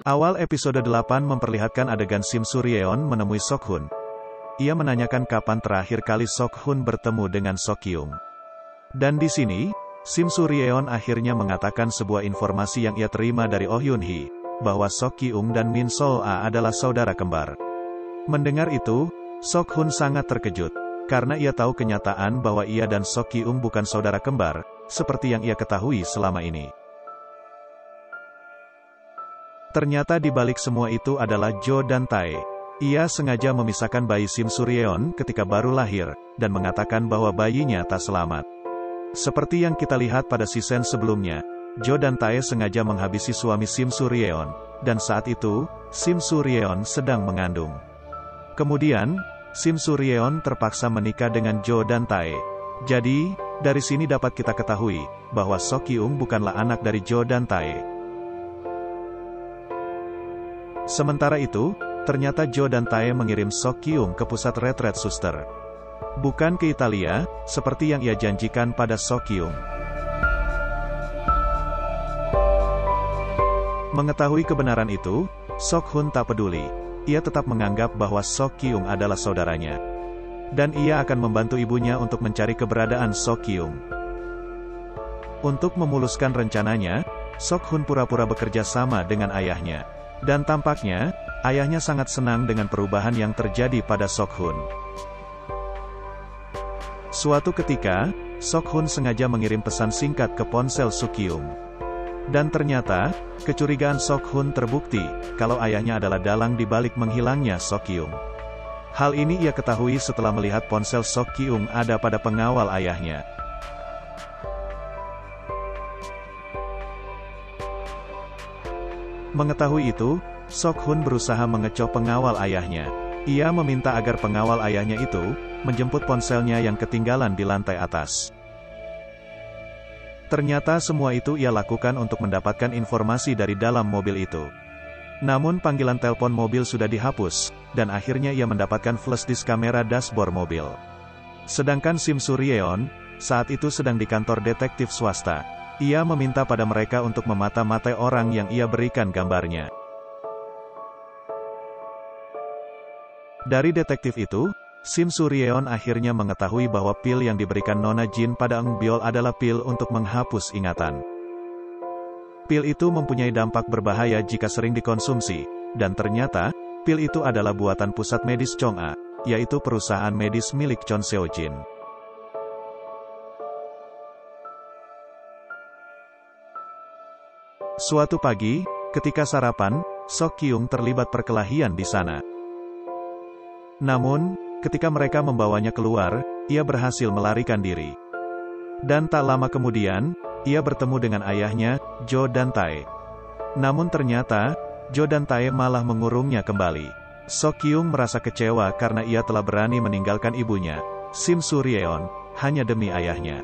Awal episode 8 memperlihatkan adegan Sim Suryeon menemui Sok-hun. Ia menanyakan kapan terakhir kali Sok-hun bertemu dengan Sok-kyung. Dan di sini, Sim Suryeon akhirnya mengatakan sebuah informasi yang ia terima dari Oh Yun-hee, bahwa Sok-kyung dan Min Sol-a adalah saudara kembar. Mendengar itu, Sok-hun sangat terkejut, karena ia tahu kenyataan bahwa ia dan Sok-kyung bukan saudara kembar, seperti yang ia ketahui selama ini. Ternyata di balik semua itu adalah Jo dan Tae. Ia sengaja memisahkan bayi Sim Suryeon ketika baru lahir, dan mengatakan bahwa bayinya tak selamat. Seperti yang kita lihat pada season sebelumnya, Jo dan Tae sengaja menghabisi suami Sim Suryeon, dan saat itu, Sim Suryeon sedang mengandung. Kemudian, Sim Suryeon terpaksa menikah dengan Jo dan Tae. Jadi, dari sini dapat kita ketahui, bahwa Sok-kyung bukanlah anak dari Jo dan Tae. Sementara itu, ternyata Jo dan Tae mengirim Sok-kyung ke pusat retret suster. Bukan ke Italia, seperti yang ia janjikan pada Sok-kyung. Mengetahui kebenaran itu, Sok-hun tak peduli. Ia tetap menganggap bahwa Sok-kyung adalah saudaranya. Dan ia akan membantu ibunya untuk mencari keberadaan Sok-kyung. Untuk memuluskan rencananya, Sok-hun pura-pura bekerja sama dengan ayahnya. Dan tampaknya, ayahnya sangat senang dengan perubahan yang terjadi pada Sok-hun. Suatu ketika, Sok-hun sengaja mengirim pesan singkat ke ponsel Suk-kyung. Dan ternyata, kecurigaan Sok-hun terbukti, kalau ayahnya adalah dalang di balik menghilangnya Sok-kyung. Hal ini ia ketahui setelah melihat ponsel Sok-kyung ada pada pengawal ayahnya. Mengetahui itu, Sok-hun berusaha mengecoh pengawal ayahnya. Ia meminta agar pengawal ayahnya itu, menjemput ponselnya yang ketinggalan di lantai atas. Ternyata semua itu ia lakukan untuk mendapatkan informasi dari dalam mobil itu. Namun panggilan telepon mobil sudah dihapus, dan akhirnya ia mendapatkan flash disk kamera dashboard mobil. Sedangkan Sim Suryeon, saat itu sedang di kantor detektif swasta. Ia meminta pada mereka untuk memata-matai orang yang ia berikan gambarnya. Dari detektif itu, Sim Suryeon akhirnya mengetahui bahwa pil yang diberikan Nona Jin pada Eng Byol adalah pil untuk menghapus ingatan. Pil itu mempunyai dampak berbahaya jika sering dikonsumsi, dan ternyata, pil itu adalah buatan pusat medis Chong'a, yaitu perusahaan medis milik Chon Seo-jin. Suatu pagi, ketika sarapan, Sok-kyung terlibat perkelahian di sana. Namun, ketika mereka membawanya keluar, ia berhasil melarikan diri. Dan tak lama kemudian, ia bertemu dengan ayahnya, Jo dan Tae. Namun ternyata, Jo dan Tae malah mengurungnya kembali. Sok-kyung merasa kecewa karena ia telah berani meninggalkan ibunya, Sim Suryeon, hanya demi ayahnya.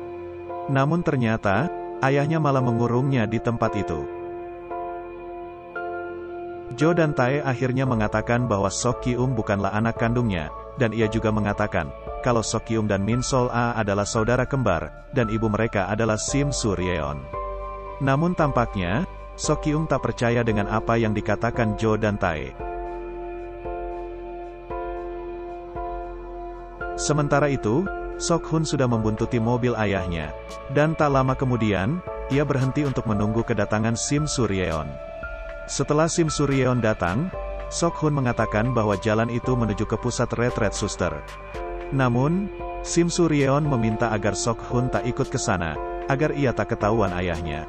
Namun ternyata, ayahnya malah mengurungnya di tempat itu. Jo dan Tae akhirnya mengatakan bahwa Sok-kyung bukanlah anak kandungnya, dan ia juga mengatakan, kalau Sok-kyung dan Min Sol-a adalah saudara kembar, dan ibu mereka adalah Sim Suryeon. Namun tampaknya, Sok-kyung tak percaya dengan apa yang dikatakan Jo dan Tae. Sementara itu, Sok-hun sudah membuntuti mobil ayahnya, dan tak lama kemudian, ia berhenti untuk menunggu kedatangan Sim Suryeon. Setelah Sim Suryeon datang, Sok-hun mengatakan bahwa jalan itu menuju ke pusat retret suster. Namun, Sim Suryeon meminta agar Sok-hun tak ikut ke sana, agar ia tak ketahuan ayahnya.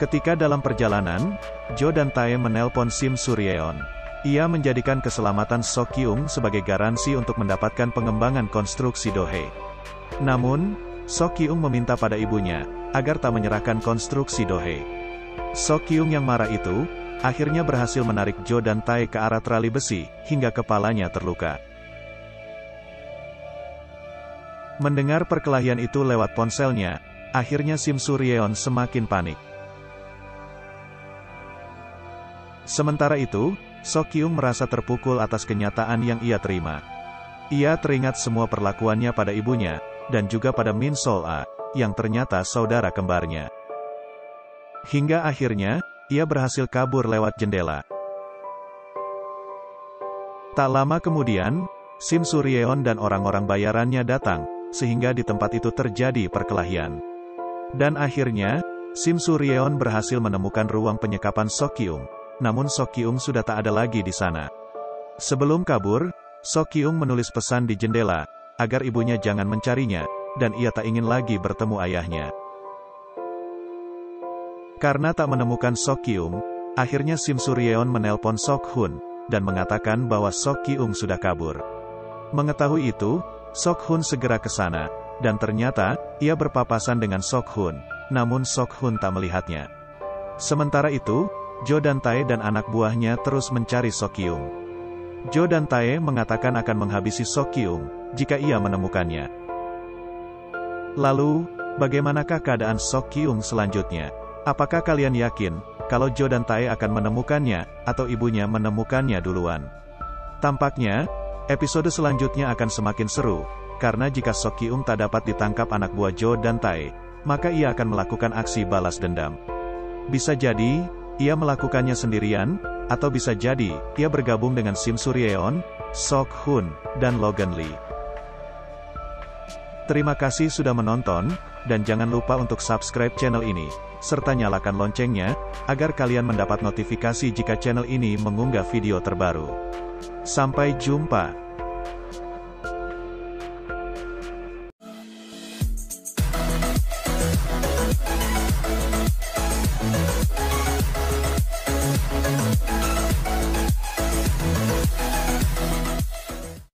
Ketika dalam perjalanan, Jo dan Tae menelpon Sim Suryeon. Ia menjadikan keselamatan Sok-kyung sebagai garansi untuk mendapatkan pengembangan konstruksi Dohae. Namun, Sok-kyung meminta pada ibunya, agar tak menyerahkan konstruksi Dohae. Sok-kyung yang marah itu, akhirnya berhasil menarik Jo dan Tae ke arah trali besi, hingga kepalanya terluka. Mendengar perkelahian itu lewat ponselnya, akhirnya Sim Suryeon semakin panik. Sementara itu, Sok-kyung merasa terpukul atas kenyataan yang ia terima. Ia teringat semua perlakuannya pada ibunya, dan juga pada Min Sol-a, yang ternyata saudara kembarnya. Hingga akhirnya, ia berhasil kabur lewat jendela. Tak lama kemudian, Sim Suryeon dan orang-orang bayarannya datang, sehingga di tempat itu terjadi perkelahian. Dan akhirnya, Sim Suryeon berhasil menemukan ruang penyekapan Sok-kyung, namun Sok-kyung sudah tak ada lagi di sana. Sebelum kabur, Sok-kyung menulis pesan di jendela, agar ibunya jangan mencarinya, dan ia tak ingin lagi bertemu ayahnya. Karena tak menemukan Sok-kyung, akhirnya Sim Suryeon menelpon Sok-hun, dan mengatakan bahwa Sok-kyung sudah kabur. Mengetahui itu, Sok-hun segera ke sana, dan ternyata, ia berpapasan dengan Sok-hun, namun Sok-hun tak melihatnya. Sementara itu, Jo dan Tae dan anak buahnya terus mencari Sok-kyung. Jo dan Tae mengatakan akan menghabisi Sok-kyung, jika ia menemukannya. Lalu, bagaimanakah keadaan Sok-kyung selanjutnya? Apakah kalian yakin, kalau Jo dan Tae akan menemukannya, atau ibunya menemukannya duluan? Tampaknya, episode selanjutnya akan semakin seru, karena jika Sok-kyung tak dapat ditangkap anak buah Jo dan Tae, maka ia akan melakukan aksi balas dendam. Bisa jadi, ia melakukannya sendirian, atau bisa jadi, ia bergabung dengan Sim Suryeon, Sok-hun, dan Logan Lee. Terima kasih sudah menonton, dan jangan lupa untuk subscribe channel ini, serta nyalakan loncengnya, agar kalian mendapat notifikasi jika channel ini mengunggah video terbaru. Sampai jumpa.